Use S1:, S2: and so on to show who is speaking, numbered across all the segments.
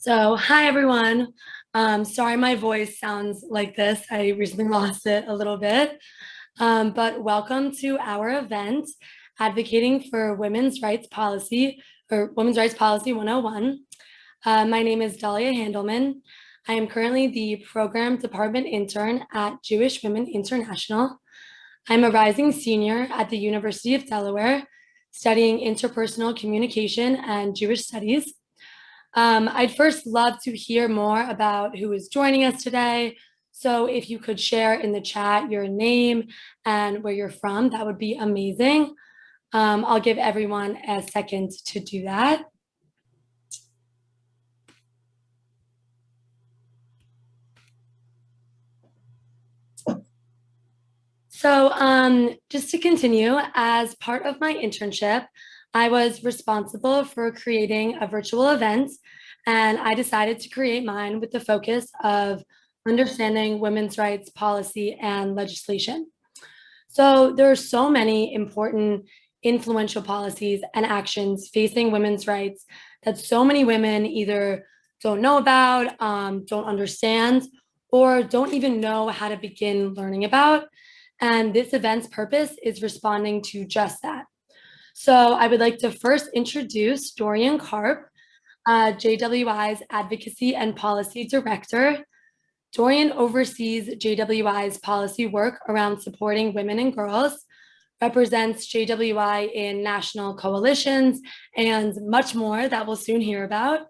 S1: Hi everyone. Sorry my voice sounds like this. I recently lost it a little bit. But welcome to our event, Advocating for Women's Rights Policy or Women's Rights Policy 101. My name is Dahlia Handelman. I am currently the Program Department Intern at Jewish Women International. I'm a rising senior at the University of Delaware, studying interpersonal communication and Jewish studies. I'd first love to hear more about who is joining us today. So if you could share in the chat your name and where you're from, that would be amazing. I'll give everyone a second to do that. Just to continue, as part of my internship, I was responsible for creating a virtual event, and I decided to create mine with the focus of understanding women's rights policy and legislation. So there are so many important, influential policies and actions facing women's rights that so many women either don't know about, don't understand, or don't even know how to begin learning about. And this event's purpose is responding to just that. So I would like to first introduce Dorian Karp, JWI's Advocacy and Policy Director. Dorian oversees JWI's policy work around supporting women and girls, represents JWI in national coalitions, and much more that we'll soon hear about.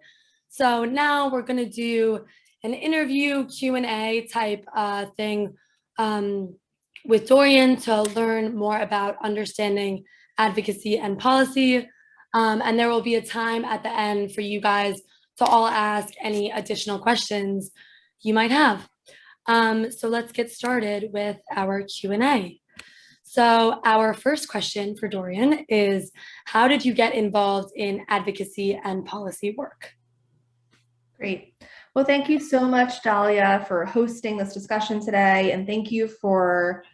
S1: So now we're going to do an interview Q&A type thing with Dorian to learn more about understanding advocacy and policy. And there will be a time at the end for you guys to all ask any additional questions you might have. So let's get started with our Q&A. So our first question for Dorian is, how did you get involved in advocacy and policy work?
S2: Great. Well, thank you so much, Dahlia, for hosting this discussion today. And thank you for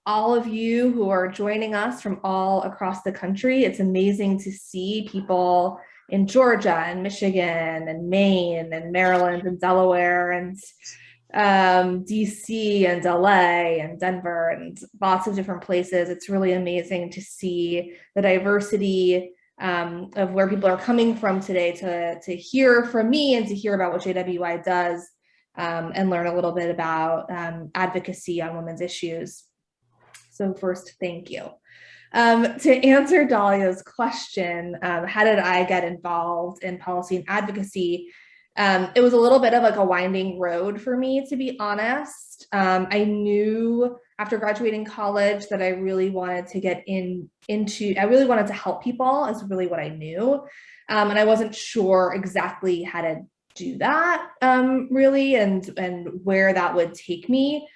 S2: all of you who are joining us from all across the country. It's amazing to see people in Georgia and Michigan and Maine and Maryland and Delaware and DC and LA and Denver and lots of different places. It's really amazing to see the diversity of where people are coming from today to hear from me and to hear about what JWI does and learn a little bit about advocacy on women's issues. So first, thank you. To answer Dahlia's question, how did I get involved in policy and advocacy? It was a little bit of like a winding road for me, to be honest. I knew after graduating college that I really wanted to get I really wanted to help people is really what I knew. And I wasn't sure exactly how to do that really and where that would take me.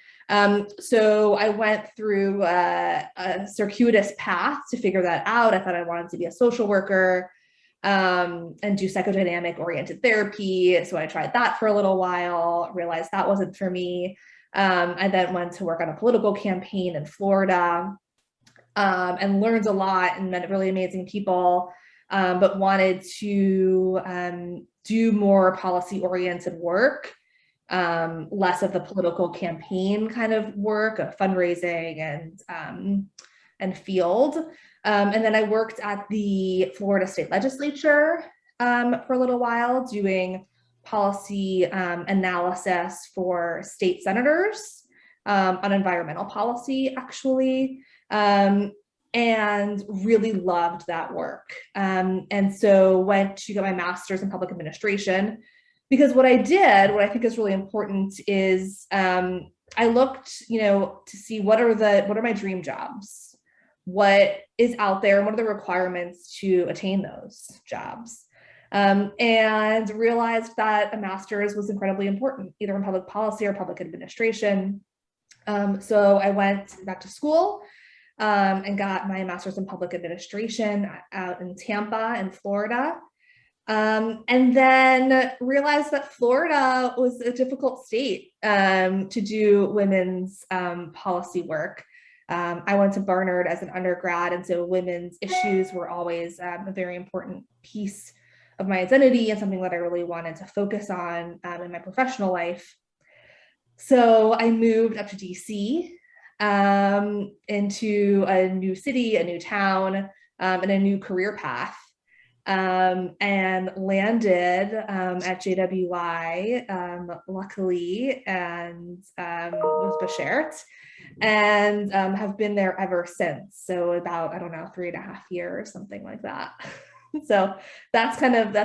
S2: So I went through a circuitous path to figure that out. I thought I wanted to be a social worker and do psychodynamic oriented therapy. So I tried that for a little while, realized that wasn't for me. I then went to work on a political campaign in Florida and learned a lot and met really amazing people, but wanted to do more policy oriented work. Less of the political campaign kind of work of fundraising and field. And then I worked at the Florida State Legislature for a little while doing policy analysis for state senators on environmental policy, actually, and really loved that work. And so went to get my master's in public administration. Because what I did, what I think is really important is I looked, to see what are my dream jobs, what is out there, and what are the requirements to attain those jobs, and realized that a master's was incredibly important, either in public policy or public administration. So I went back to school and got my master's in public administration out in Tampa in Florida. And then realized that Florida was a difficult state to do women's policy work. I went to Barnard as an undergrad, and so women's issues were always a very important piece of my identity and something that I really wanted to focus on in my professional life. So I moved up to DC, into a new city, a new town, and a new career path, and landed at JWI, luckily, and was Bashert, and have been there ever since. So about, I don't know, 3.5 years, something like that. So that's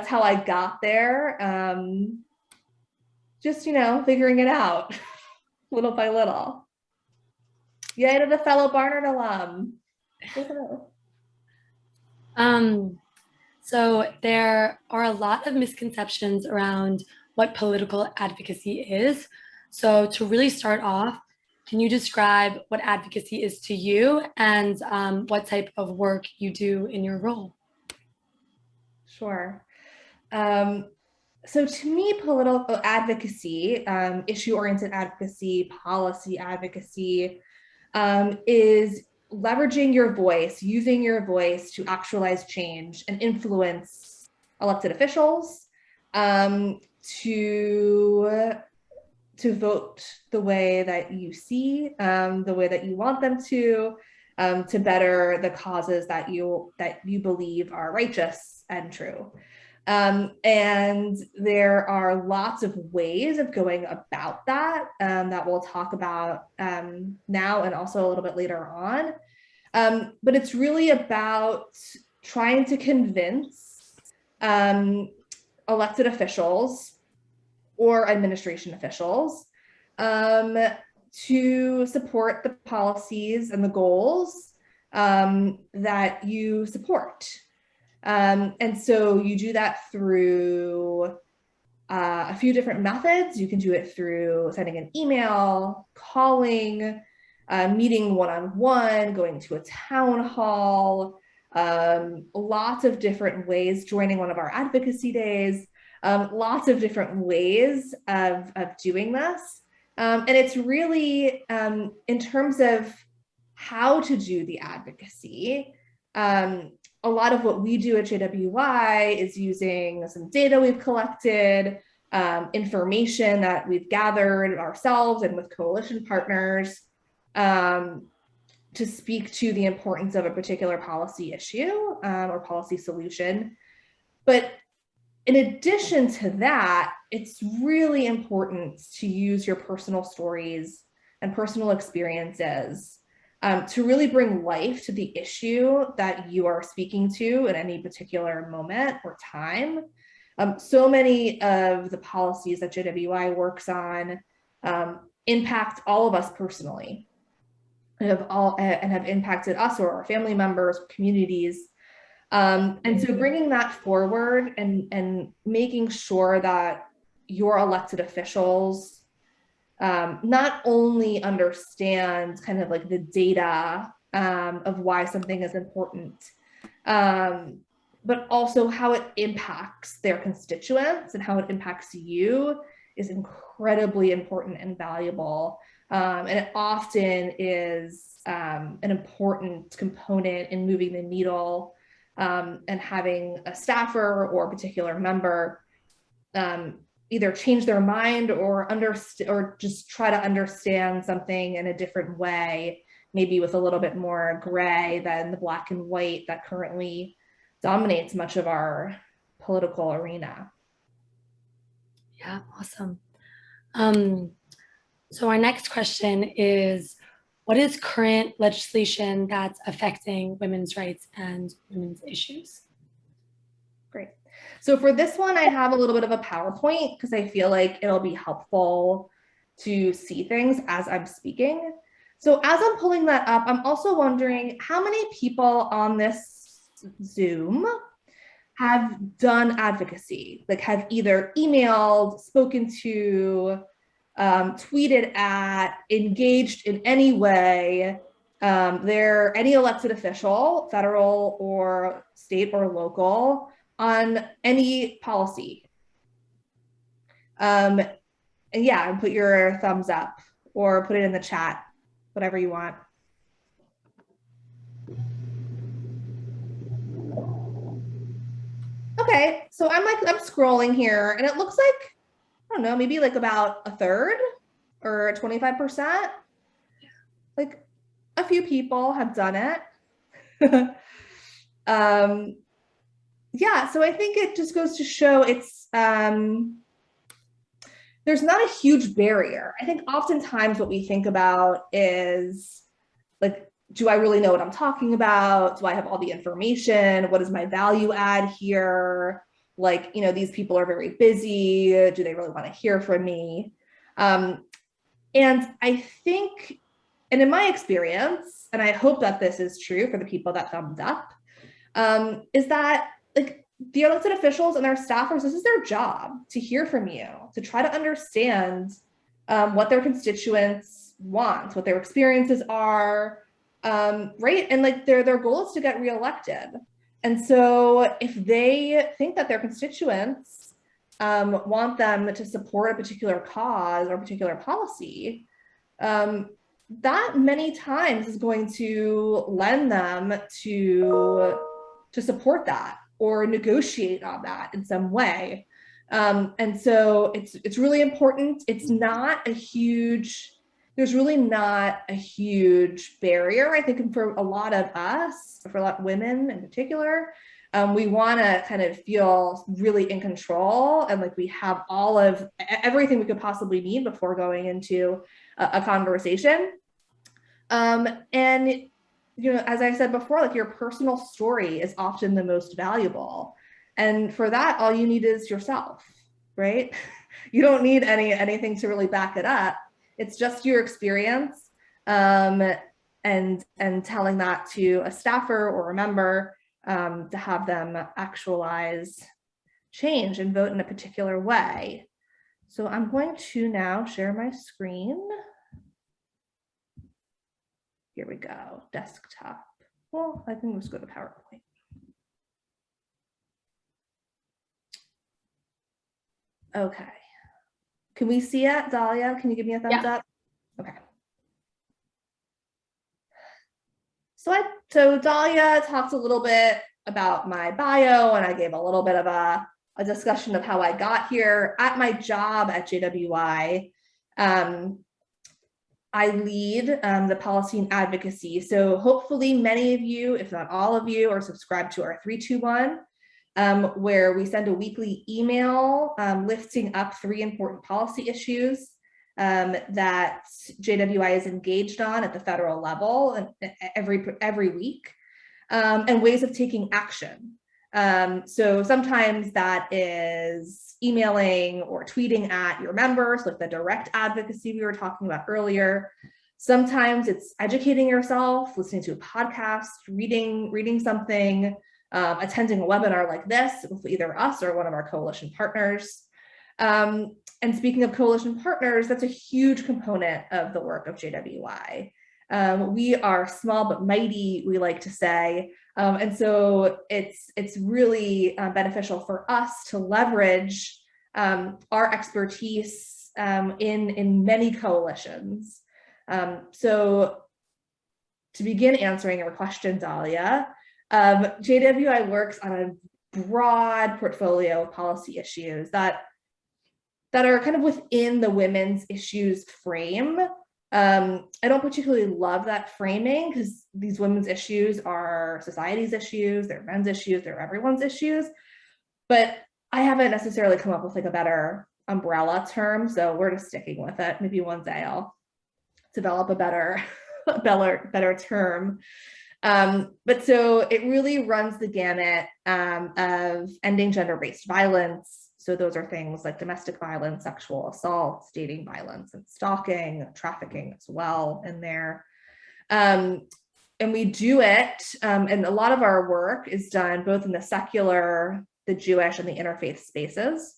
S2: how I got there. Just, figuring it out little by little. Yay to the fellow Barnard alum.
S1: So there are a lot of misconceptions around what political advocacy is. So to really start off, can you describe what advocacy is to you and what type of work you do in your role?
S2: Sure. So to me, political advocacy, issue-oriented advocacy, policy advocacy, is leveraging your voice, using your voice to actualize change and influence elected officials, to vote the way that you see, the way that you want them to better the causes that you believe are righteous and true. And there are lots of ways of going about that that we'll talk about now and also a little bit later on. But it's really about trying to convince elected officials or administration officials to support the policies and the goals that you support. And so you do that through a few different methods. You can do it through sending an email, calling, meeting one-on-one, going to a town hall, lots of different ways, joining one of our advocacy days, lots of different ways of doing this. And it's really, in terms of how to do the advocacy, a lot of what we do at JWI is using some data we've collected, information that we've gathered ourselves and with coalition partners, to speak to the importance of a particular policy issue or policy solution. But in addition to that, it's really important to use your personal stories and personal experiences to really bring life to the issue that you are speaking to in any particular moment or time. So many of the policies that JWI works on impact all of us personally, and have impacted us or our family members, communities. And so bringing that forward and making sure that your elected officials not only understand kind of like the data of why something is important, but also how it impacts their constituents and how it impacts you is incredibly important and valuable. And it often is an important component in moving the needle, and having a staffer or a particular member either change their mind or just try to understand something in a different way, maybe with a little bit more gray than the black and white that currently dominates much of our political arena.
S1: Yeah, awesome. So our next question is, what is current legislation that's affecting women's rights and women's issues?
S2: Great. So for this one, I have a little bit of a PowerPoint because I feel like it'll be helpful to see things as I'm speaking. So as I'm pulling that up, I'm also wondering how many people on this Zoom have done advocacy, like have either emailed, spoken to, tweeted at, engaged in any way, they're any elected official, federal or state or local, on any policy. And yeah, put your thumbs up or put it in the chat, whatever you want. Okay, so I'm scrolling here and it looks like, I don't know, maybe like about a third or 25%. Like a few people have done it. Yeah, so I think it just goes to show there's not a huge barrier. I think oftentimes what we think about is like, do I really know what I'm talking about? Do I have all the information? What is my value add here? Like, these people are very busy. Do they really want to hear from me? And I think, and in my experience, and I hope that this is true for the people that thumbed up, is that like the elected officials and their staffers, this is their job to hear from you, to try to understand what their constituents want, what their experiences are, right? And like their goal is to get reelected. And so if they think that their constituents want them to support a particular cause or a particular policy, that many times is going to lend them to support that or negotiate on that in some way. And so it's really important. It's not a huge, there's really not a huge barrier, I think, for a lot of us, for a lot of women in particular. We want to kind of feel really in control and like we have all of everything we could possibly need before going into a conversation. And as I said before, like your personal story is often the most valuable. And for that, all you need is yourself, right? You don't need anything to really back it up. It's just your experience, and telling that to a staffer or a member, to have them actualize change and vote in a particular way. So I'm going to now share my screen. Here we go, desktop. Well, I think let's go to PowerPoint. Okay. Can we see it, Dahlia? Can you give me a thumbs up? Okay. So Dahlia talked a little bit about my bio and I gave a little bit of a discussion of how I got here. At my job at JWI, I lead the policy and advocacy. So hopefully many of you, if not all of you, are subscribed to our 321, where we send a weekly email lifting up 3 important policy issues that JWI is engaged on at the federal level and every week, and ways of taking action. So sometimes that is emailing or tweeting at your members, like the direct advocacy we were talking about earlier. Sometimes it's educating yourself, listening to a podcast, reading something, attending a webinar like this with either us or one of our coalition partners. And speaking of coalition partners, that's a huge component of the work of JWI. We are small but mighty, we like to say. And so it's really beneficial for us to leverage our expertise in many coalitions. So to begin answering your question, Dahlia, JWI works on a broad portfolio of policy issues that are kind of within the women's issues frame. I don't particularly love that framing because these women's issues are society's issues, they're men's issues, they're everyone's issues. But I haven't necessarily come up with like a better umbrella term, so we're just sticking with it. Maybe one day I'll develop a better term. But so it really runs the gamut of ending gender-based violence. So those are things like domestic violence, sexual assault, dating violence, and stalking, trafficking as well in there. And we do it, and a lot of our work is done both in the secular, the Jewish, and the interfaith spaces.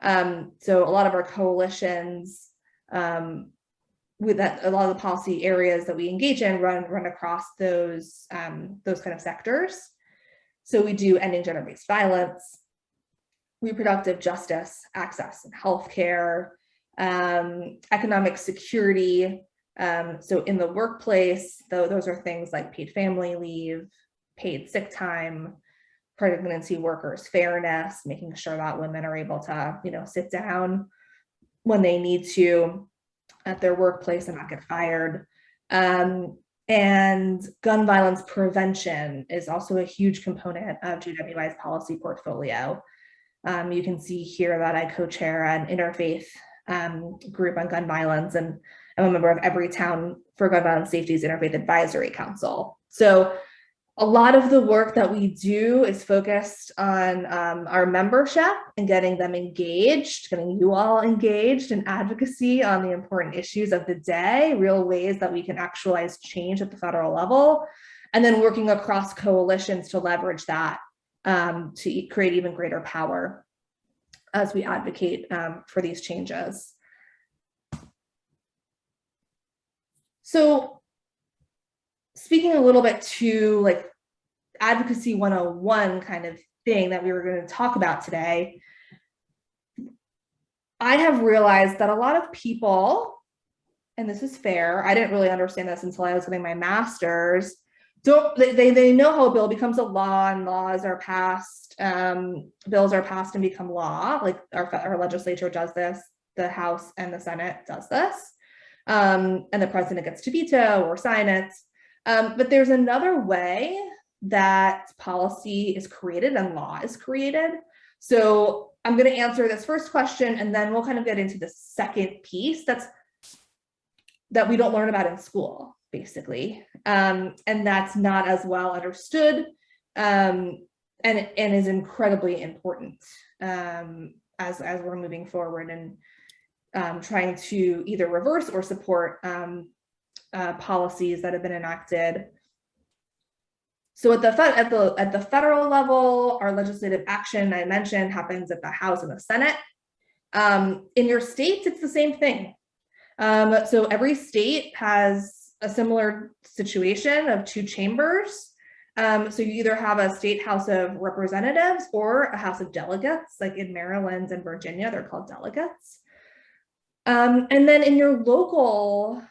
S2: So a lot of our coalitions, with that, a lot of the policy areas that we engage in run across those kind of sectors. So we do ending gender-based violence, reproductive justice, access and healthcare, economic security. So in the workplace, those are things like paid family leave, paid sick time, pregnancy workers' fairness, making sure that women are able to, sit down when they need to at their workplace and not get fired. And gun violence prevention is also a huge component of GWI's policy portfolio. You can see here that I co-chair an interfaith group on gun violence, and I'm a member of Everytown for Gun Violence Safety's Interfaith Advisory Council. So a lot of the work that we do is focused on our membership and getting them engaged, getting you all engaged in advocacy on the important issues of the day, real ways that we can actualize change at the federal level, and then working across coalitions to leverage that to create even greater power as we advocate for these changes. So speaking a little bit to like advocacy 101 kind of thing that we were going to talk about today, I have realized that a lot of people, and this is fair, I didn't really understand this until I was getting my master's, they know how a bill becomes a law and laws are passed, bills are passed and become law, like our legislature does this, the House and the Senate does this, and the president gets to veto or sign it. But there's another way that policy is created and law is created. So I'm going to answer this first question, and then we'll kind of get into the second piece that we don't learn about in school, basically, and that's not as well understood, and is incredibly important as we're moving forward and trying to either reverse or support policies that have been enacted. So at the federal level, our legislative action I mentioned happens at the House and the Senate. In your states, it's the same thing. So every state has a similar situation of two chambers. So you either have a state House of Representatives or a House of Delegates, like in Maryland and Virginia, they're called delegates. And then in your local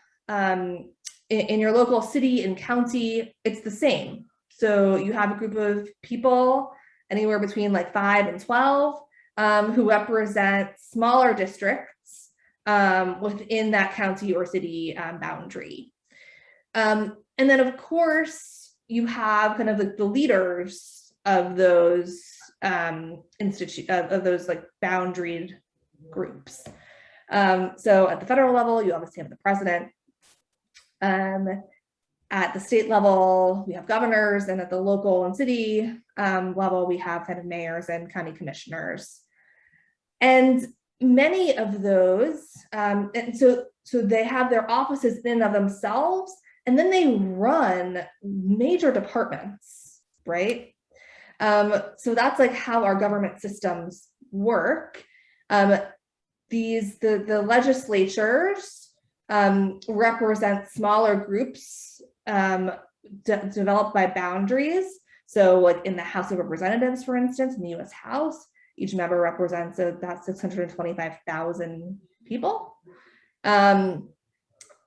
S2: city and county, it's the same. So you have a group of people, anywhere between like 5 and 12, who represent smaller districts within that county or city boundary. And then of course, you have kind of the leaders of those of those like boundaried groups. So at the federal level, you obviously have the president. At the state level, we have governors, and at the local and city level, we have kind of mayors and county commissioners. And many of those, and so they have their offices in and of themselves, and then they run major departments, right? So that's like how our government systems work. The legislatures represent smaller groups developed by boundaries. So like in the House of Representatives, for instance, in the US House, each member represents about 625,000 people. And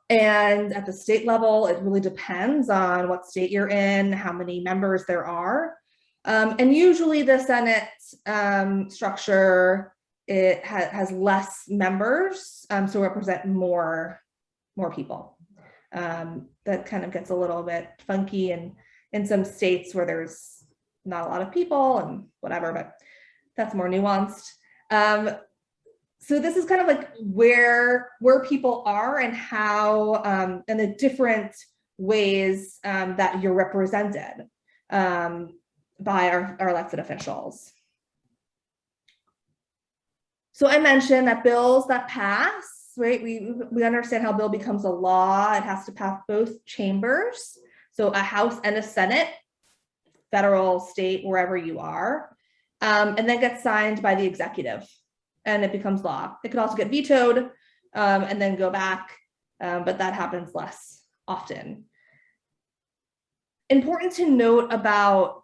S2: at the state level, it really depends on what state you're in, how many members there are. And usually the Senate structure, it has less members, so represent more people. That kind of gets a little bit funky in some states where there's not a lot of people and whatever, but that's more nuanced. So this is kind of like where people are and how, and the different ways that you're represented by our elected officials. So I mentioned that bills that pass, right? We understand how a bill becomes a law. It has to pass both chambers. So a House and a Senate, federal, state, wherever you are, and then gets signed by the executive and it becomes law. It could also get vetoed and then go back, but that happens less often. Important to note about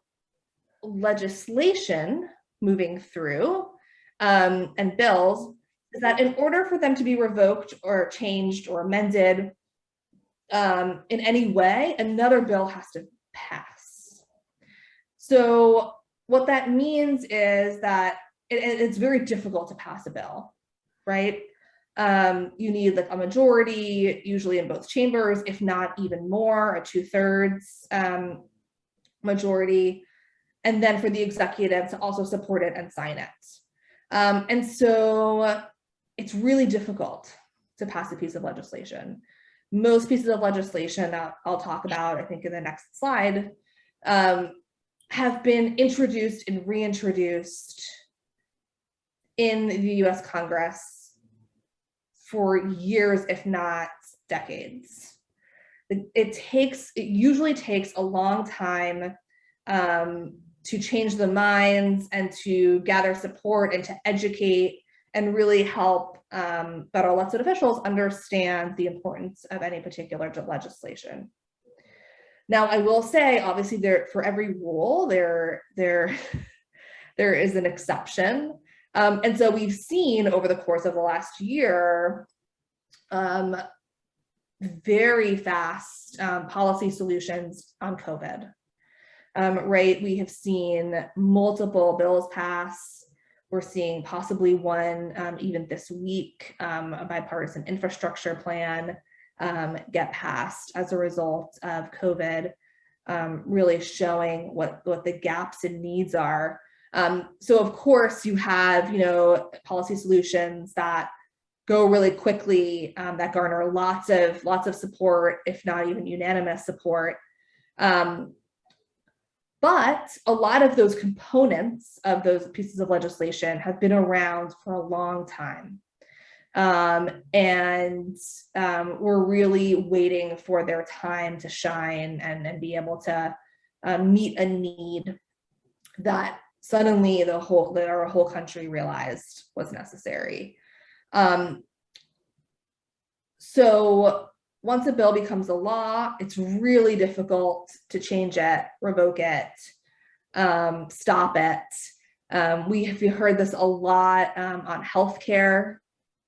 S2: legislation moving through and bills is that in order for them to be revoked or changed or amended in any way, another bill has to pass. So what that means is that it's very difficult to pass a bill, right? You need like a majority, usually in both chambers, if not even more, a 2/3 majority, and then for the executive to also support it and sign it. And so it's really difficult to pass a piece of legislation. Most pieces of legislation that I'll talk about, I think in the next slide, have been introduced and reintroduced in the US Congress for years, if not decades. It usually takes a long time to change the minds and to gather support and to educate and really help federal elected officials understand the importance of any particular legislation. Now, I will say, obviously, for every rule, there is an exception. And so we've seen over the course of the last year, very fast policy solutions on COVID. Right, we have seen multiple bills pass. We're seeing possibly one even this week, a bipartisan infrastructure plan get passed as a result of COVID, really showing what the gaps and needs are. So of course you have, policy solutions that go really quickly, that garner lots of support, if not even unanimous support. But a lot of those components of those pieces of legislation have been around for a long time. And we're really waiting for their time to shine and be able to meet a need that suddenly our whole country realized was necessary. So once a bill becomes a law, it's really difficult to change it, revoke it, stop it. We have heard this a lot on healthcare,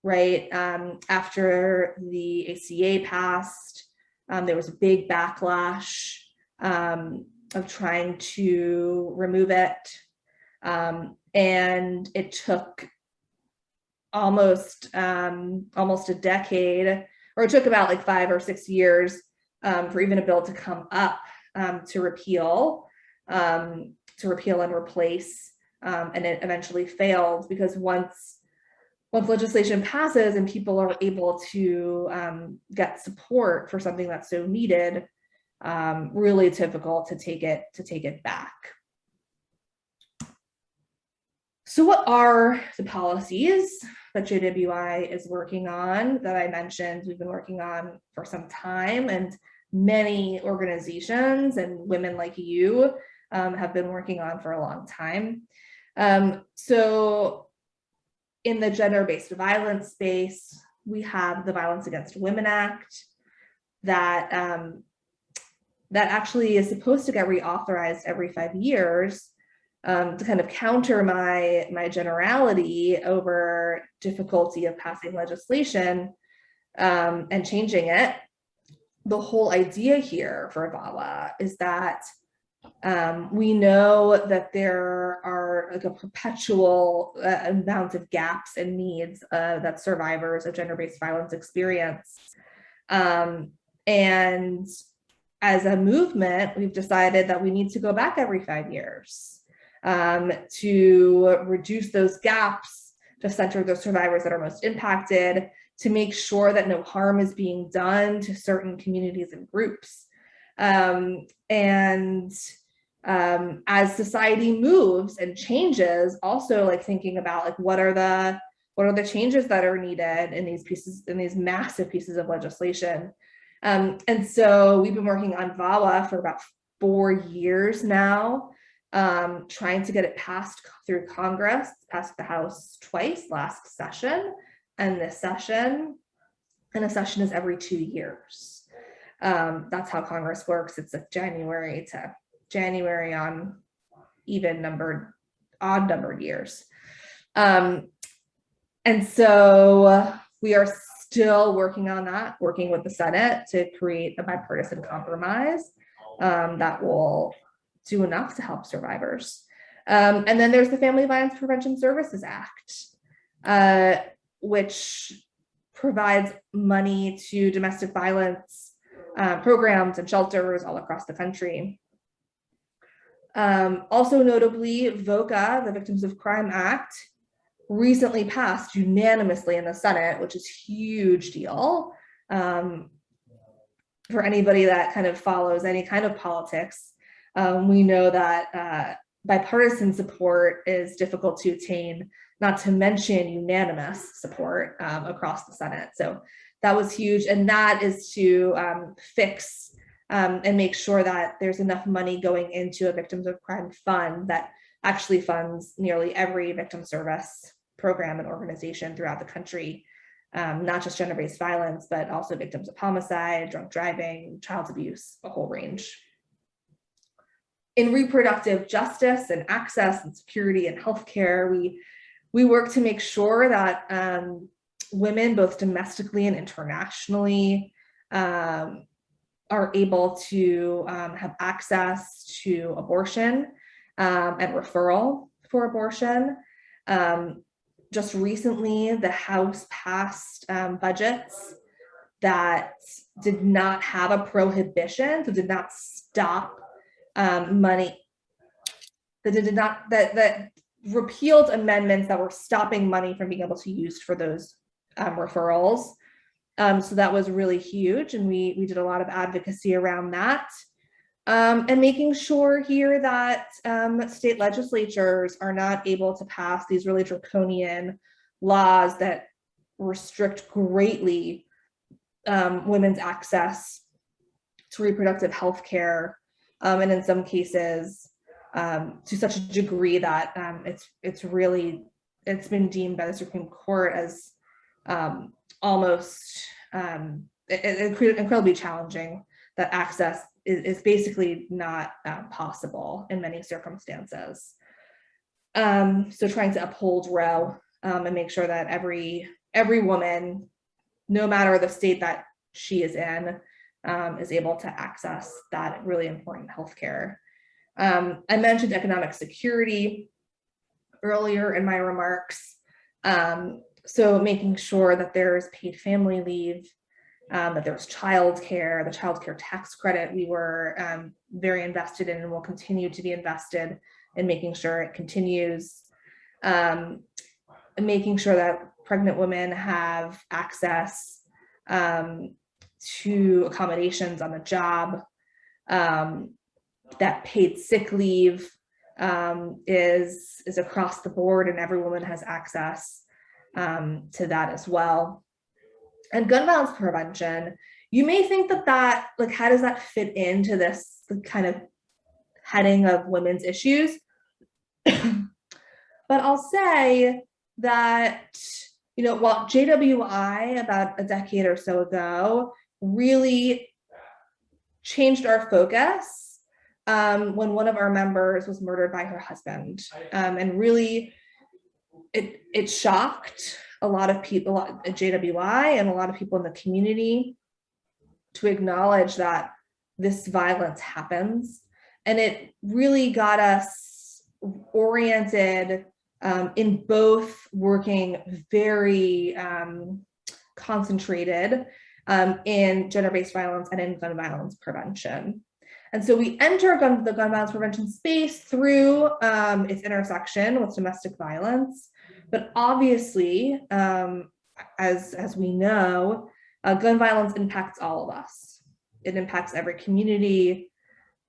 S2: right? After the ACA passed, there was a big backlash of trying to remove it. And it took almost a decade, or it took about like 5 or 6 years for even a bill to come up to repeal and replace, and it eventually failed because once legislation passes and people are able to get support for something that's so needed, really difficult to take it back. So what are the policies that JWI is working on that I mentioned we've been working on for some time, and many organizations and women like you have been working on for a long time? So in the gender-based violence space, we have the Violence Against Women Act that actually is supposed to get reauthorized every 5 years. To kind of counter my generality over difficulty of passing legislation and changing it. The whole idea here for VAWA is that we know that there are like a perpetual amount of gaps and needs that survivors of gender-based violence experience. And as a movement, we've decided that we need to go back every 5 years. To reduce those gaps, to center those survivors that are most impacted, to make sure that no harm is being done to certain communities and groups. As society moves and changes, also like thinking about like what are the changes that are needed in these massive pieces of legislation. And so we've been working on VAWA for about 4 years now. Trying to get it passed through Congress, passed the House twice last session and this session, and a session is every 2 years. That's how Congress works. It's a January to January on odd numbered years. And so we are still working on that, working with the Senate to create a bipartisan compromise that will do enough to help survivors. And then there's the Family Violence Prevention Services Act, which provides money to domestic violence programs and shelters all across the country. Also notably, VOCA, the Victims of Crime Act, recently passed unanimously in the Senate, which is a huge deal for anybody that kind of follows any kind of politics. We know that bipartisan support is difficult to attain, not to mention unanimous support across the Senate. So that was huge. And that is to fix and make sure that there's enough money going into a Victims of Crime fund that actually funds nearly every victim service program and organization throughout the country, not just gender-based violence, but also victims of homicide, drunk driving, child abuse, a whole range. In reproductive justice and access and security and healthcare, we work to make sure that women, both domestically and internationally, are able to have access to abortion and referral for abortion. Just recently, the House passed budgets that did not have a prohibition, so did not stop money, that repealed amendments that were stopping money from being able to be used for those referrals. So that was really huge, and we did a lot of advocacy around that. And making sure here that state legislatures are not able to pass these really draconian laws that restrict greatly women's access to reproductive health care, and in some cases to such a degree that it's been deemed by the Supreme Court as almost incredibly challenging, that access is basically not possible in many circumstances. So trying to uphold Roe and make sure that every woman, no matter the state that she is in, is able to access that really important healthcare. I mentioned economic security earlier in my remarks. So making sure that there's paid family leave, that there's childcare, the childcare tax credit we were very invested in and will continue to be invested in making sure it continues, and making sure that pregnant women have access to accommodations on the job, that paid sick leave is across the board and every woman has access to that as well. And gun violence prevention, you may think that like, how does that fit into this kind of heading of women's issues? But I'll say that, while JWI about a decade or so ago really changed our focus when one of our members was murdered by her husband, and really it shocked a lot of people at JWI and a lot of people in the community to acknowledge that this violence happens. And it really got us oriented in both working very concentrated in gender-based violence and in gun violence prevention. And so we enter the gun violence prevention space through its intersection with domestic violence. But obviously, as we know, gun violence impacts all of us. It impacts every community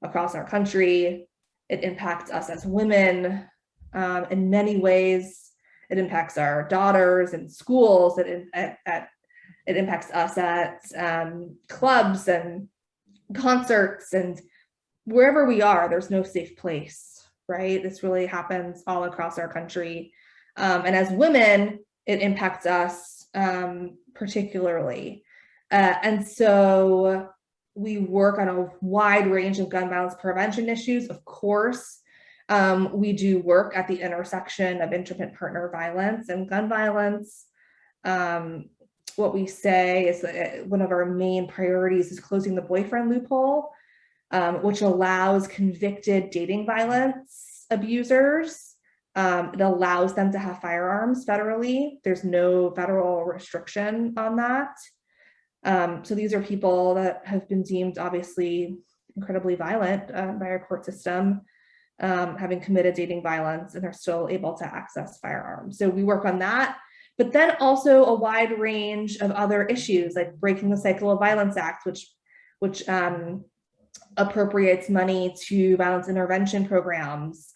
S2: across our country. It impacts us as women in many ways. It impacts our daughters in schools. It impacts us at clubs and concerts, and wherever we are, there's no safe place, right? This really happens all across our country. And as women, it impacts us particularly. And so we work on a wide range of gun violence prevention issues. Of course, we do work at the intersection of intimate partner violence and gun violence. What we say is that one of our main priorities is closing the boyfriend loophole, which allows convicted dating violence substance abusers. It allows them to have firearms federally. There's no federal restriction on that. So these are people that have been deemed obviously incredibly violent by our court system, having committed dating violence, and are still able to access firearms. So we work on that, but then also a wide range of other issues like Breaking the Cycle of Violence Act, which appropriates money to violence intervention programs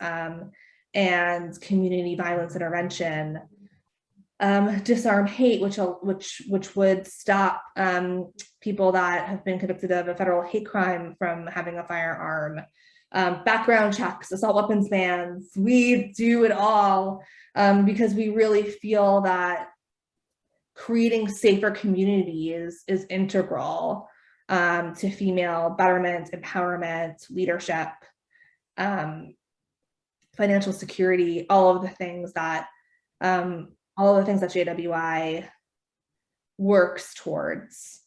S2: and community violence intervention. Disarm Hate, which would stop people that have been convicted of a federal hate crime from having a firearm. Background checks, assault weapons bans. We do it all because we really feel that creating safer communities is integral to female betterment, empowerment, leadership, financial security, all of the things that JWI works towards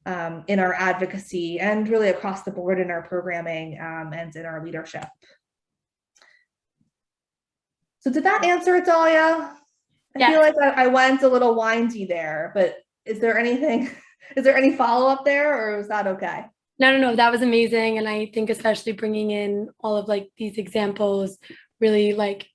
S2: in our advocacy and really across the board in our programming and in our leadership. So did that answer it, Dahlia? I feel like I went a little windy there, but is there any follow-up there, or was that okay?
S1: No, that was amazing. And I think especially bringing in all of like these examples really like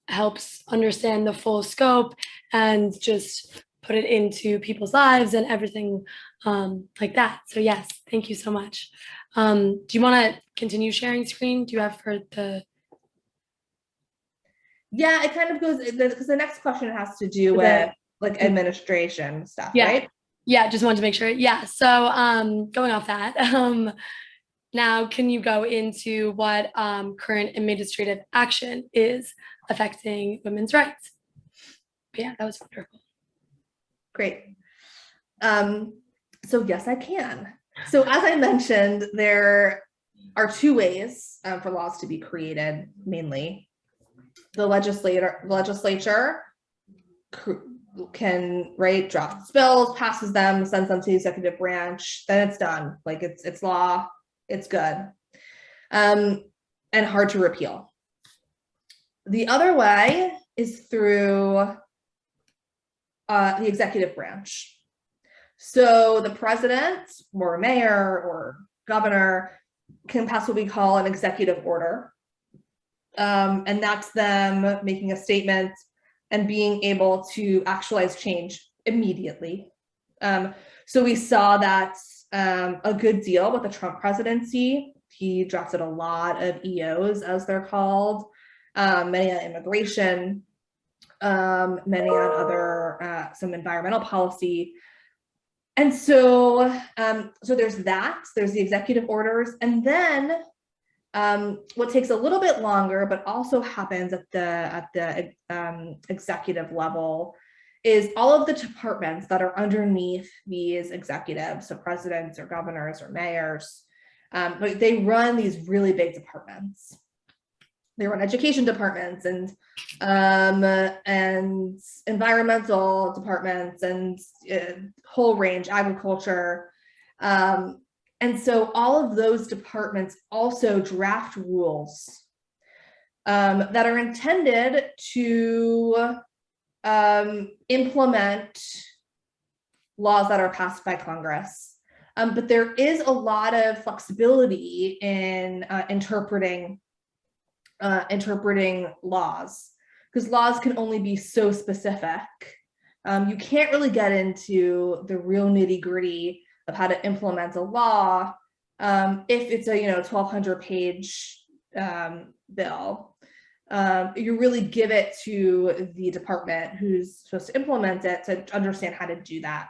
S1: helps understand the full scope and just put it into people's lives and everything like that. So yes, thank you so much. Do you want to continue sharing screen? Do you have for the...
S2: Yeah, it kind of goes, because the next question has to do with like administration stuff, right?
S1: Yeah, just wanted to make sure. Yeah, so going off that, now can you go into what current administrative action is affecting women's rights? But yeah, that was wonderful.
S2: Great. So yes, I can. So as I mentioned, there are two ways for laws to be created, mainly. The legislature can draft bills, passes them, sends them to the executive branch, then it's done. Like it's law, it's good, and hard to repeal. The other way is through the executive branch. So the president or mayor or governor can pass what we call an executive order. And that's them making a statement and being able to actualize change immediately. So we saw that a good deal with the Trump presidency. He drafted a lot of EOs, as they're called, many on immigration, many on other, some environmental policy. And so, so there's the executive orders, and then what takes a little bit longer, but also happens at the executive level, is all of the departments that are underneath these executives, so presidents or governors or mayors. They run these really big departments. They run education departments and environmental departments and whole range, agriculture. And so all of those departments also draft rules that are intended to implement laws that are passed by Congress. But there is a lot of flexibility in interpreting laws, because laws can only be so specific. You can't really get into the real nitty-gritty of how to implement a law if it's a 1,200 page bill. You really give it to the department who's supposed to implement it to understand how to do that.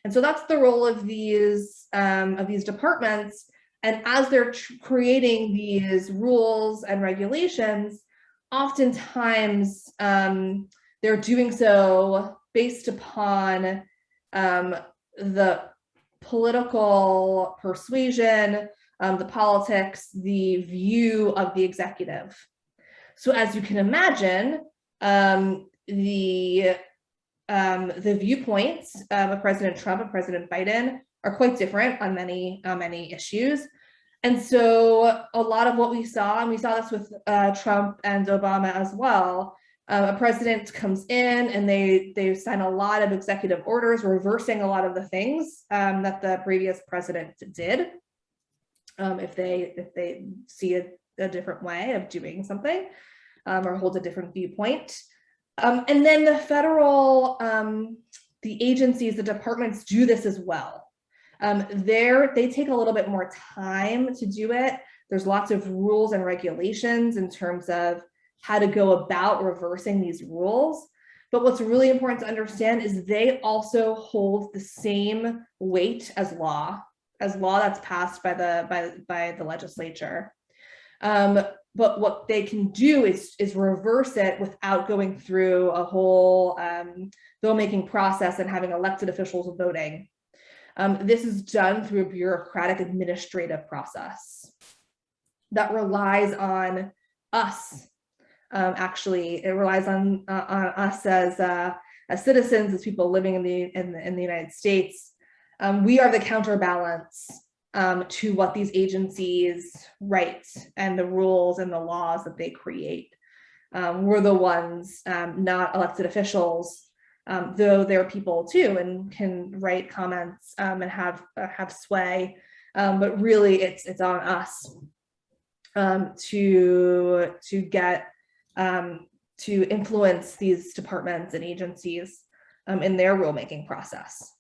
S2: And so that's the role of these departments. And as they're creating these rules and regulations, oftentimes they're doing so based upon the political persuasion, the politics, the view of the executive. So as you can imagine, the viewpoints of President Trump and President Biden are quite different on many issues. And so a lot of what we saw, and we saw this with Trump and Obama as well, a president comes in and they sign a lot of executive orders reversing a lot of the things that the previous president did, if they see a different way of doing something, or hold a different viewpoint. And then the federal, the agencies, the departments do this as well. They take a little bit more time to do it. There's lots of rules and regulations in terms of how to go about reversing these rules. But what's really important to understand is they also hold the same weight as law that's passed by the legislature. But what they can do is reverse it without going through a whole bill-making process and having elected officials voting. This is done through a bureaucratic administrative process that relies on us. Actually, it relies on us as citizens, as people living in the United States. We are the counterbalance to what these agencies write and the rules and the laws that they create. We're the ones, not elected officials, though they're people too and can write comments and have sway, but really it's on us to get to influence these departments and agencies in their rulemaking process.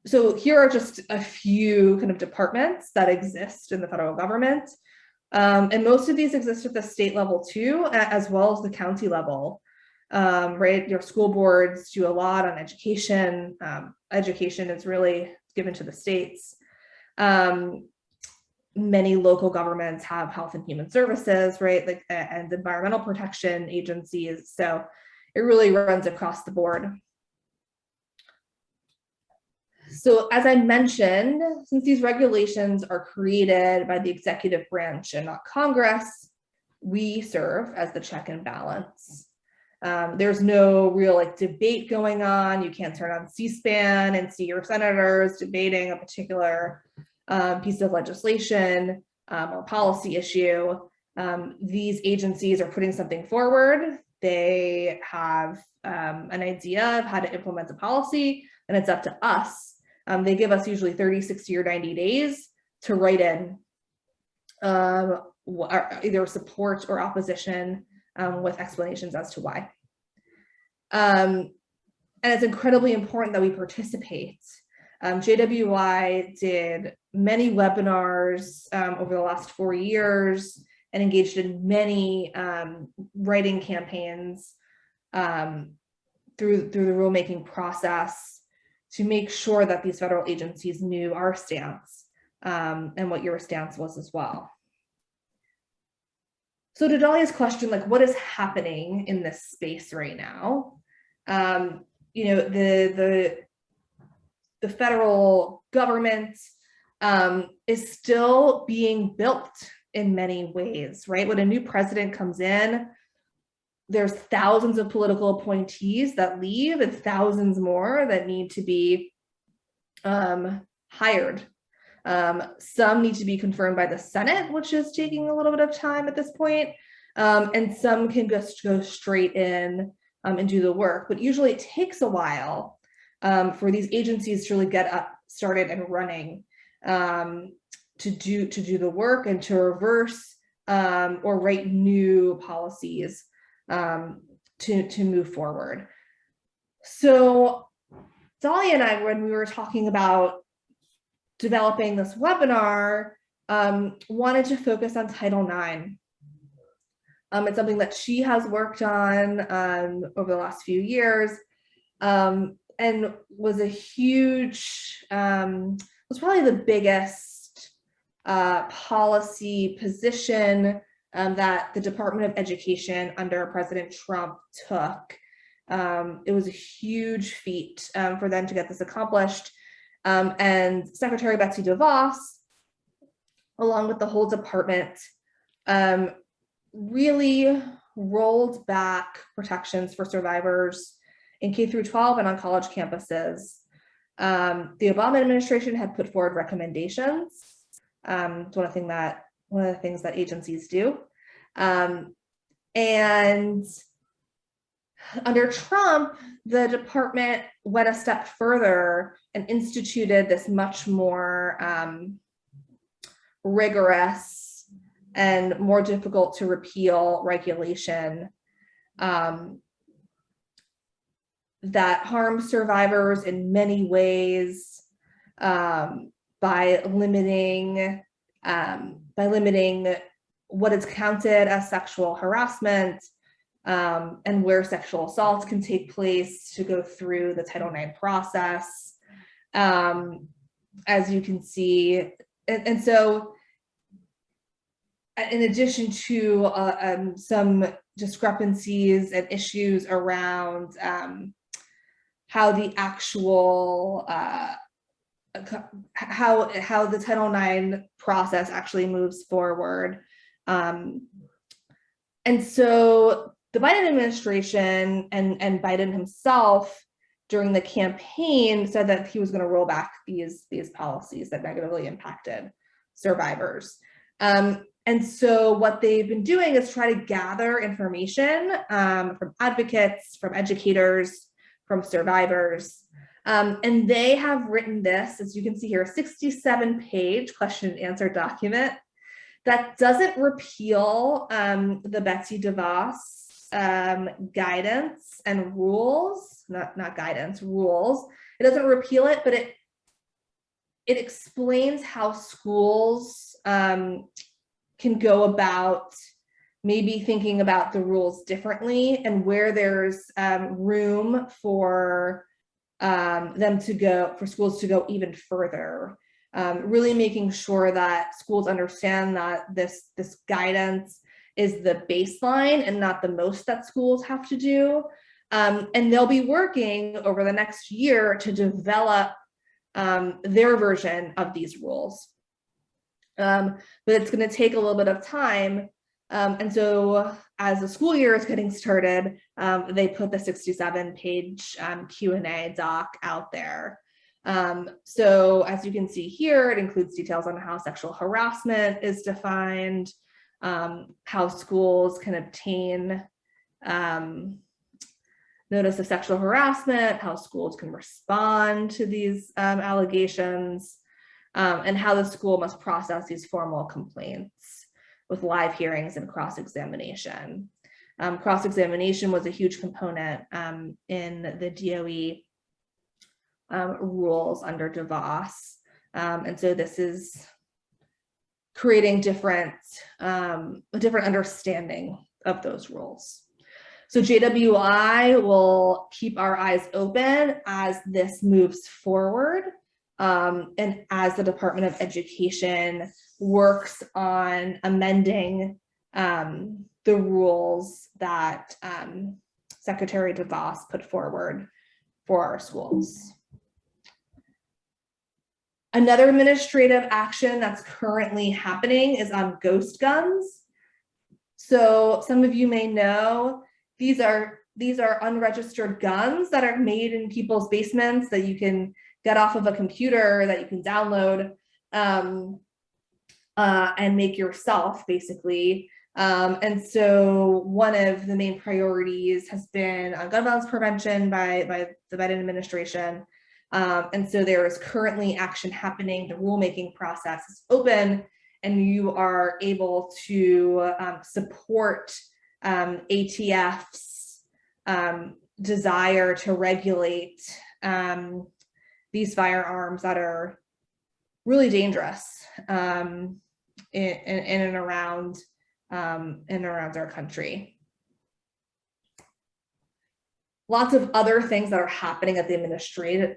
S2: So here are just a few kind of departments that exist in the federal government. And most of these exist at the state level too, as well as the county level. Right, your school boards do a lot on education. Education is really given to the states. Many local governments have health and human services, right, like and environmental protection agencies. So it really runs across the board. So as I mentioned, since these regulations are created by the executive branch and not Congress, we serve as the check and balance. There's no real debate going on. You can't turn on C-SPAN and see your senators debating a particular piece of legislation or policy issue. These agencies are putting something forward. They have an idea of how to implement the policy, and it's up to us. They give us usually 30, 60, or 90 days to write in either support or opposition with explanations as to why. And it's incredibly important that we participate. JWI did many webinars over the last 4 years and engaged in many writing campaigns through the rulemaking process to make sure that these federal agencies knew our stance and what your stance was as well. So to Dahlia's question, what is happening in this space right now? The federal government is still being built in many ways, right? When a new president comes in, there's thousands of political appointees that leave and thousands more that need to be hired. Some need to be confirmed by the Senate, which is taking a little bit of time at this point. And some can just go straight in and do the work. But usually it takes a while for these agencies to really get up, started and running to do the work and to reverse or write new policies to move forward. So Dahlia and I, when we were talking about developing this webinar, wanted to focus on Title IX. It's something that she has worked on over the last few years, and was a huge, was probably the biggest policy position that the Department of Education under President Trump took. It was a huge feat for them to get this accomplished. And Secretary Betsy DeVos, along with the whole department, really rolled back protections for survivors in K through 12 and on college campuses. The Obama administration had put forward recommendations It's one of the things that agencies do. And under Trump, the department went a step further and instituted this much more rigorous and more difficult to repeal regulation that harms survivors in many ways by limiting what is counted as sexual harassment and where sexual assaults can take place, to go through the Title IX process, as you can see. And so in addition to some discrepancies and issues around how the actual how the Title IX process actually moves forward. And so the Biden administration and Biden himself during the campaign said that he was going to roll back these policies that negatively impacted survivors. And so what they've been doing is try to gather information from advocates, from educators, from survivors. And they have written this, as you can see here, a 67-page question and answer document that doesn't repeal the Betsy DeVos guidance and rules, not guidance, rules. It doesn't repeal it, but it explains how schools can go about maybe thinking about the rules differently, and where there's room for schools to go even further. Really making sure that schools understand that this guidance is the baseline and not the most that schools have to do. And they'll be working over the next year to develop their version of these rules. But it's going to take a little bit of time. And so as the school year is getting started, they put the 67-page Q&A doc out there. So as you can see here, it includes details on how sexual harassment is defined, how schools can obtain notice of sexual harassment, how schools can respond to these allegations, and how the school must process these formal complaints with live hearings and cross-examination. Cross-examination was a huge component in the DOE rules under DeVos. And so this is creating a different understanding of those rules. So JWI will keep our eyes open as this moves forward, and as the Department of Education works on amending the rules that Secretary DeVos put forward for our schools. Another administrative action that's currently happening is on ghost guns. So some of you may know these are unregistered guns that are made in people's basements that you can get off of a computer, that you can download and make yourself, basically. And so one of the main priorities has been gun violence prevention by the Biden administration. And so there is currently action happening. The rulemaking process is open, and you are able to support ATF's desire to regulate these firearms that are really dangerous in and around our country. Lots of other things that are happening at the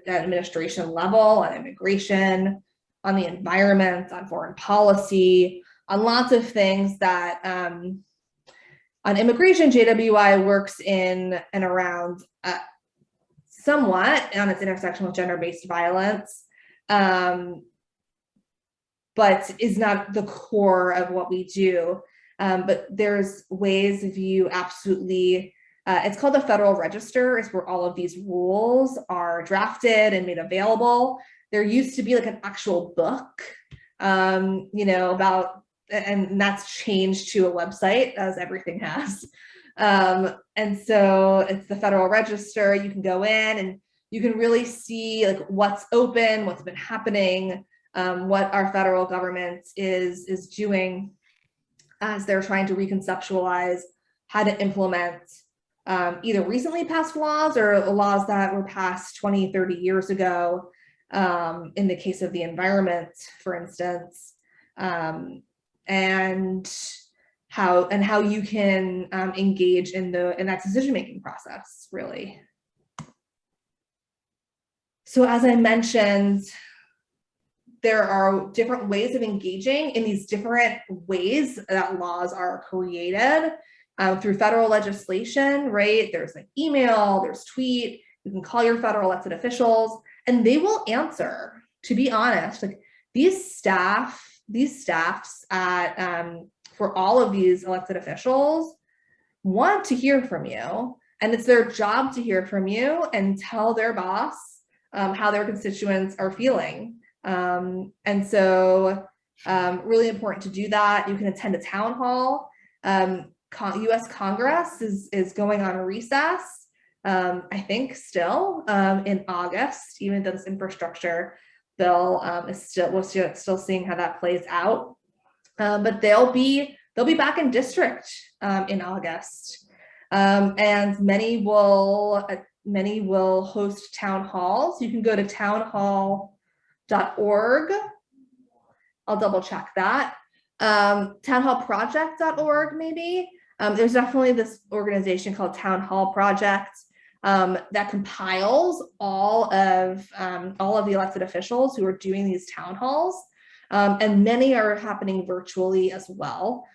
S2: administration level, on immigration, on the environment, on foreign policy, on lots of things that on immigration, JWI works in and around somewhat on its intersection with gender-based violence, but is not the core of what we do. But there's ways of you absolutely, it's called the Federal Register. It's where all of these rules are drafted and made available. There used to be like an actual book about, and that's changed to a website, as everything has. And so it's the Federal Register. You can go in and you can really see like what's open, what's been happening, what our federal government is doing as they're trying to reconceptualize how to implement either recently passed laws or laws that were passed 20, 30 years ago, in the case of the environment, for instance, and how you can engage in that decision-making process, really. So as I mentioned, there are different ways of engaging in these different ways that laws are created through federal legislation, right? There's like email, there's tweet, you can call your federal elected officials and they will answer. To be honest, like these staffs at for all of these elected officials want to hear from you, and it's their job to hear from you and tell their boss how their constituents are feeling. And so really important to do that. You can attend a town hall. US Congress is going on recess, I think still in August, even though this infrastructure bill we're still seeing how that plays out. But they'll be back in district in August, and many will host town halls. You can go to townhall.org. I'll double check that. Townhallproject.org maybe. There's definitely this organization called Town Hall Project that compiles all of the elected officials who are doing these town halls, and many are happening virtually as well.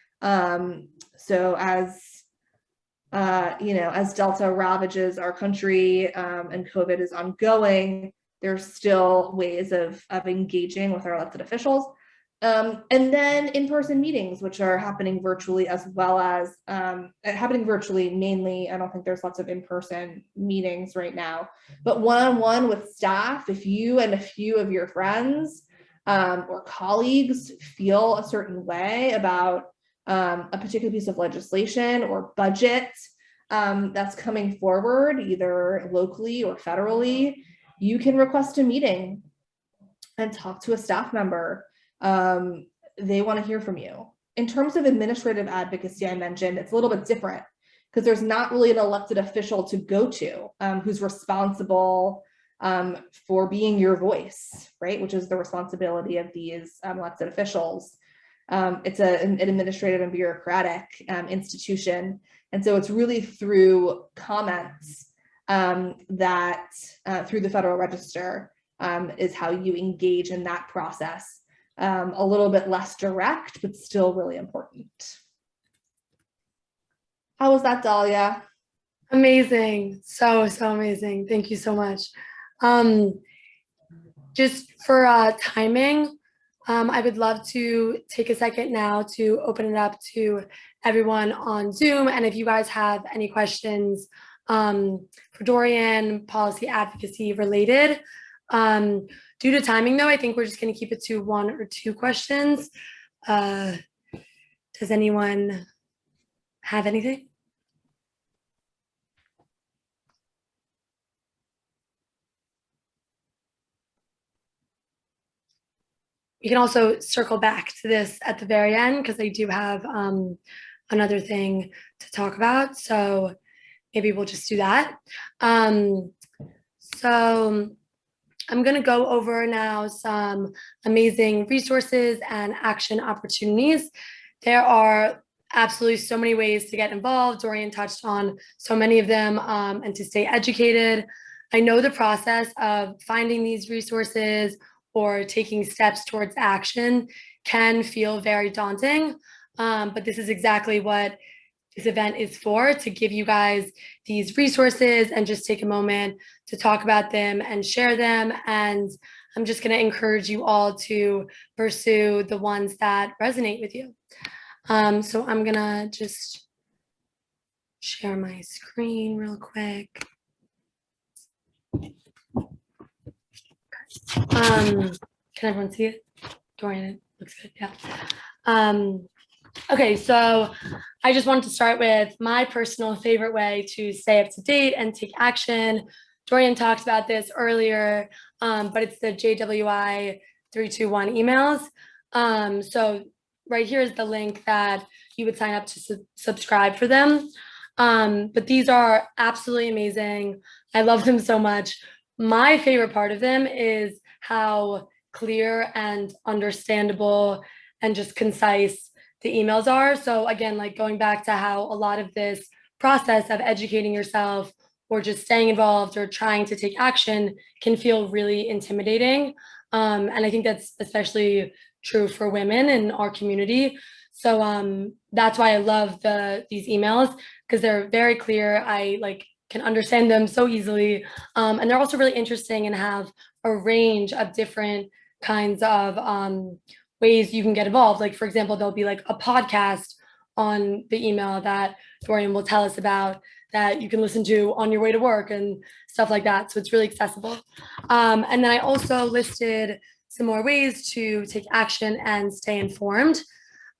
S2: So as Delta ravages our country and COVID is ongoing, there's still ways of engaging with our elected officials. And then in-person meetings, which are happening virtually as well as happening virtually mainly. I don't think there's lots of in-person meetings right now, but one-on-one with staff. If you and a few of your friends or colleagues feel a certain way about a particular piece of legislation or budget that's coming forward, either locally or federally, you can request a meeting and talk to a staff member. They want to hear from you. In terms of administrative advocacy, I mentioned it's a little bit different because there's not really an elected official to go to who's responsible for being your voice, right? Which is the responsibility of these elected officials. It's an administrative and bureaucratic institution. And so it's really through comments that through the Federal Register is how you engage in that process. A little bit less direct, but still really important. How was that, Dahlia?
S1: Amazing. So amazing. Thank you so much. Just for timing, I would love to take a second now to open it up to everyone on Zoom. And if you guys have any questions for Dorian, policy advocacy related, due to timing though, I think we're just going to keep it to 1 or 2 questions. Does anyone have anything? We can also circle back to this at the very end because I do have another thing to talk about. So maybe we'll just do that. So I'm going to go over now some amazing resources and action opportunities. There are absolutely so many ways to get involved. Dorian touched on so many of them, and to stay educated. I know the process of finding these resources or taking steps towards action can feel very daunting, but this is exactly what this event is for, to give you guys these resources and just take a moment to talk about them and share them. And I'm just going to encourage you all to pursue the ones that resonate with you. So I'm going to just share my screen real quick. Can everyone see it? Dorian? looks good. Yeah. Okay, so I just wanted to start with my personal favorite way to stay up to date and take action. Dorian talked about this earlier, but it's the JWI 321 emails. So right here is the link that you would sign up to subscribe for them. But these are absolutely amazing. I love them so much. My favorite part of them is how clear and understandable and just concise the emails are. So again, like going back to how a lot of this process of educating yourself or just staying involved or trying to take action can feel really intimidating. And I think that's especially true for women in our community. So that's why I love these emails, because they're very clear. I like can understand them so easily. And they're also really interesting and have a range of different kinds of ways you can get involved. Like, for example, there'll be like a podcast on the email that Dorian will tell us about that you can listen to on your way to work and stuff like that. So it's really accessible. And then I also listed some more ways to take action and stay informed.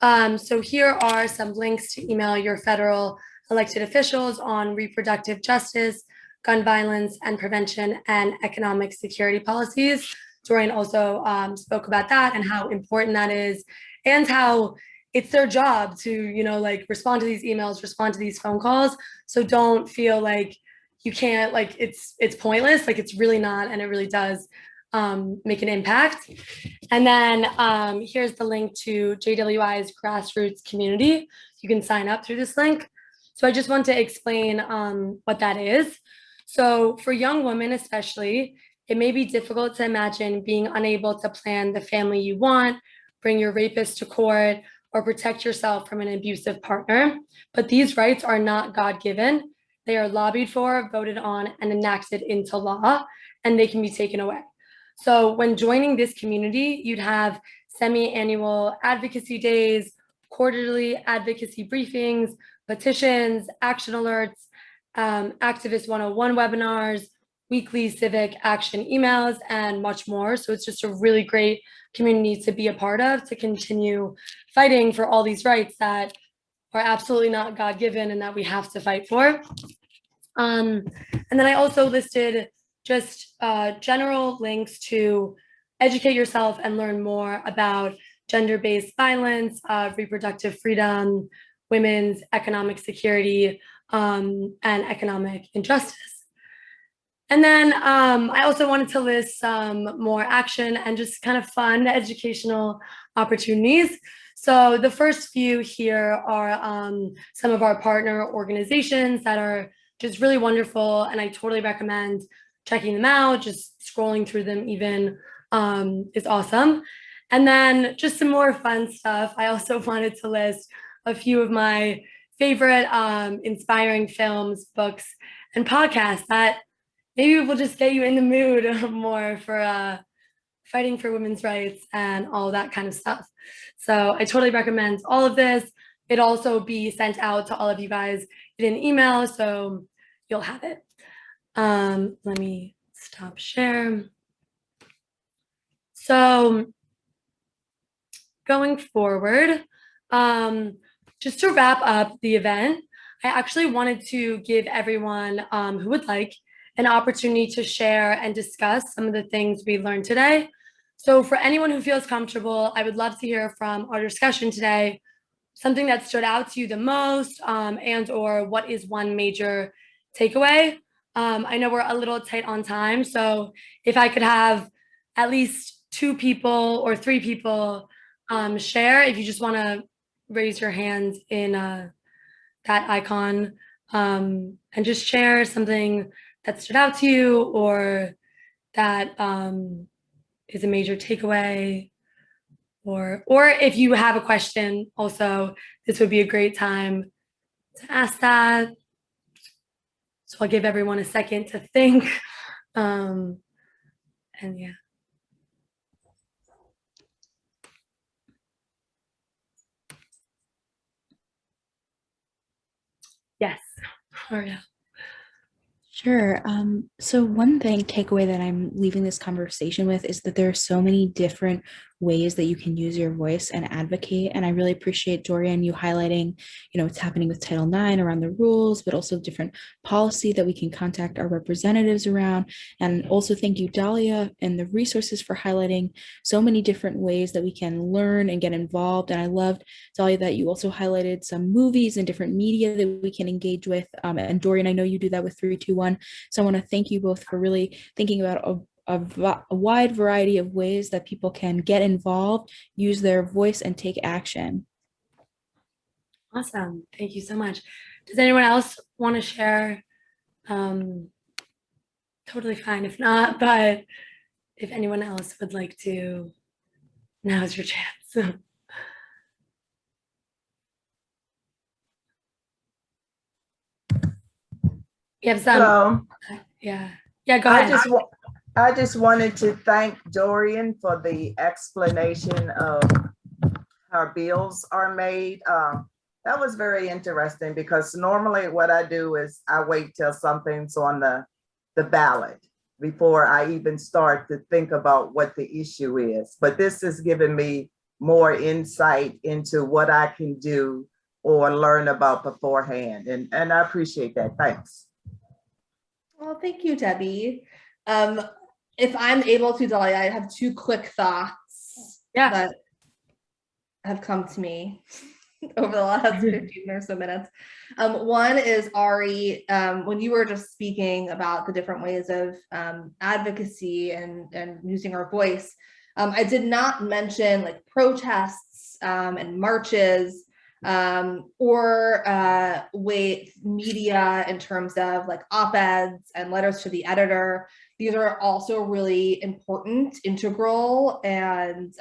S1: So here are some links to email your federal elected officials on reproductive justice, gun violence and prevention, and economic security policies. Dorian also spoke about that and how important that is, and how it's their job to, like respond to these emails, respond to these phone calls. So don't feel like you can't, like it's pointless. Like it's really not, and it really does make an impact. And then here's the link to JWI's grassroots community. You can sign up through this link. So I just want to explain what that is. So for young women especially, it may be difficult to imagine being unable to plan the family you want, bring your rapist to court, or protect yourself from an abusive partner. But these rights are not God-given. They are lobbied for, voted on, and enacted into law, and they can be taken away. So when joining this community, you'd have semi-annual advocacy days, quarterly advocacy briefings, petitions, action alerts, Activist 101 webinars, weekly civic action emails, and much more. So it's just a really great community to be a part of, to continue fighting for all these rights that are absolutely not God-given and that we have to fight for. And then I also listed just general links to educate yourself and learn more about gender-based violence, reproductive freedom, women's economic security, and economic injustice. And then I also wanted to list some more action and just kind of fun educational opportunities. So the first few here are some of our partner organizations that are just really wonderful, and I totally recommend checking them out. Just scrolling through them even is awesome. And then just some more fun stuff. I also wanted to list a few of my favorite inspiring films, books, and podcasts that maybe will just get you in the mood more for fighting for women's rights and all that kind of stuff. So I totally recommend all of this. It'll also be sent out to all of you guys in an email, so you'll have it. Let me stop share. So going forward, just to wrap up the event, I actually wanted to give everyone who would like an opportunity to share and discuss some of the things we learned today. So for anyone who feels comfortable, I would love to hear from our discussion today, something that stood out to you the most, and or what is one major takeaway. I know we're a little tight on time, so if I could have at least 2 people or 3 people share, if you just want to raise your hand in that icon and just share something that stood out to you or that is a major takeaway, or if you have a question also, this would be a great time to ask that. So I'll give everyone a second to think. And yeah. Yes. Maria.
S3: Sure. So one takeaway that I'm leaving this conversation with is that there are so many different ways that you can use your voice and advocate. And I really appreciate, Dorian, you highlighting, what's happening with Title IX around the rules, but also different policy that we can contact our representatives around. And also thank you, Dahlia, and the resources for highlighting so many different ways that we can learn and get involved. And I loved, Dahlia, that you also highlighted some movies and different media that we can engage with. And Dorian, I know you do that with 321. So I want to thank you both for really thinking about a wide variety of ways that people can get involved, use their voice, and take action.
S1: Awesome. Thank you so much. Does anyone else want to share? Totally fine if not, but if anyone else would like to, now's your chance. We have some. Yeah. Yeah, go ahead.
S4: I just wanted to thank Dorian for the explanation of how bills are made. That was very interesting because normally what I do is I wait till something's on the ballot before I even start to think about what the issue is. But this has given me more insight into what I can do or learn about beforehand. And I appreciate that. Thanks.
S2: Well, thank you, Debbie. If I'm able to, Dahlia, I have two quick thoughts that have come to me over the last 15 or so minutes. One is, Ari, when you were just speaking about the different ways of advocacy and using our voice, I did not mention like protests and marches or media in terms of like op-eds and letters to the editor. These are also really important, integral, and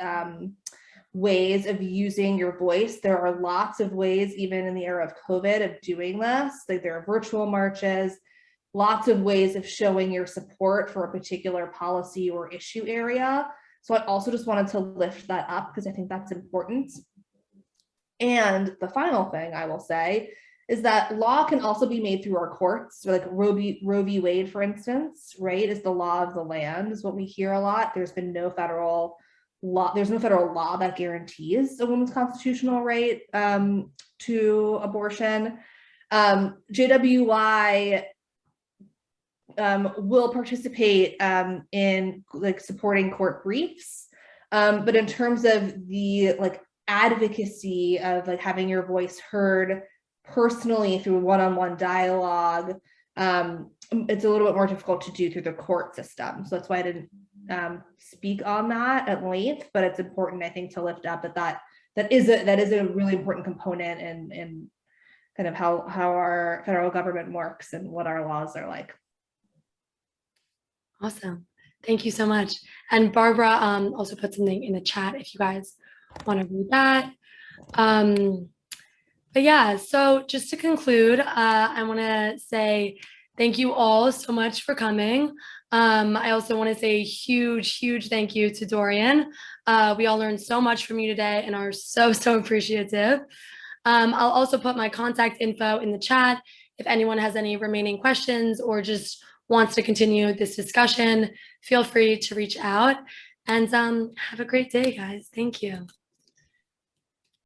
S2: ways of using your voice. There are lots of ways, even in the era of COVID, of doing this. Like there are virtual marches, lots of ways of showing your support for a particular policy or issue area. So I also just wanted to lift that up because I think that's important. And the final thing I will say is that law can also be made through our courts. So like Roe v. Wade, for instance, right, is the law of the land, is what we hear a lot. There's been no federal law. There's no federal law that guarantees a woman's constitutional right to abortion. JWY will participate in like supporting court briefs, but in terms of the like advocacy of like having your voice heard personally through one-on-one dialogue, it's a little bit more difficult to do through the court system. So that's why I didn't speak on that at length, but it's important, I think, to lift up that is a really important component in kind of how our federal government works and what our laws are like.
S1: Awesome. Thank you so much. And Barbara also put something in the chat if you guys want to read that. But yeah, so just to conclude, I want to say thank you all so much for coming. I also want to say a huge thank you to Dorian. We all learned so much from you today and are so appreciative. I'll also put my contact info in the chat if anyone has any remaining questions or just wants to continue this discussion. Feel free to reach out, and have a great day, guys. Thank you.